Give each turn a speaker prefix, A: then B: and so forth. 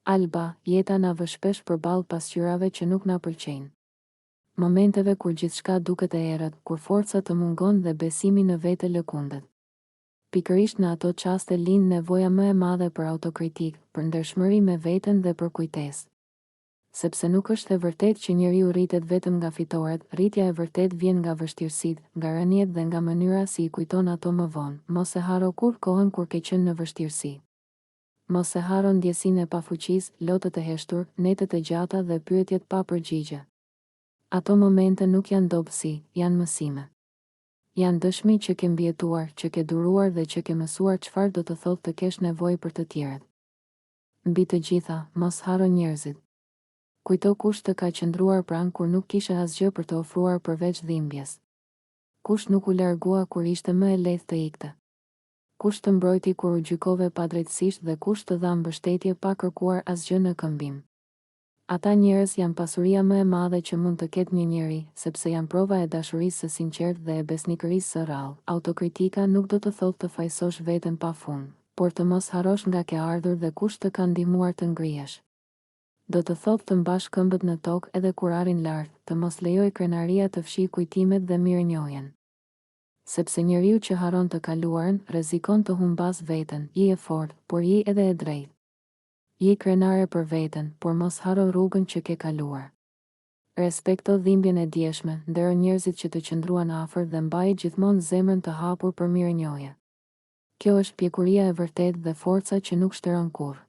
A: Alba, jeta na vë shpesh përballë pasqyrave që nuk na pëlqejnë. Momenteve kur gjithçka duket e errët, kur forca të mungon dhe besimi në vete lëkundet. Pikërisht në ato çaste lind nevoja më e madhe për autokritik, për ndershmëri me veten dhe për kujtesë. Sepse nuk është e vërtet që njeriu rritet vetëm nga fitoret, rritja e vërtet vjen nga vështirësitë, nga rënjet dhe nga mënyra si i kujton ato më vonë. Mos e haro kur kohën kur ke qenë në vështirësi. Mos e haro ndjesinë e pafuqisë, lotët e heshtur, netët e gjata dhe pyetjet pa përgjigje. Ato momente nuk janë dobësi, janë mësime. Janë dëshmi që ke mbijetuar, që ke duruar dhe që ke mësuar çfarë do të thotë të kesh nevojë për të tjerët. Mbi të gjitha, mos haro njerëzit. Kujto kush të ka qëndruar pranë kur nuk kishe asgjë për të ofruar përveç dhimbjes. Kush nuk u largua kur ishte më e lehtë të ikte. Kush të mbrojti kur u gjykove padrejtësisht dhe kush të dha mbështetje pa kërkuar asgjë në këmbim. Ata njerëz janë pasuria më e madhe që mund të ketë një njeri, sepse janë prova e dashurisë së sinqertë dhe e besnikërisë së rrallë. Autokritika nuk do të thotë të fajsosh veten pafund, por të mos harrosh nga ke ardhur dhe kush të ka ndihmuar të ngrihesh. Do të thotë të mbash këmbët në tokë edhe kur arrin lart, të mos lejoj krenaria të fshijë kujtimet dhe mirënjohjen. Sepse njeriu që harron të kaluarën, rrezikon të humbas veten. Je e fortë, por je edhe e drejtë. Je krenare për veten, por mos harro rrugën që ke kaluar. Respekto dhimbjen e dieshme, ndero njerëzit që të qëndruan afër dhe mbaje gjithmonë zemrën të hapur për mirënjohje. Kjo është pjekuria e vërtetë dhe forca që nuk shtëron kurrë.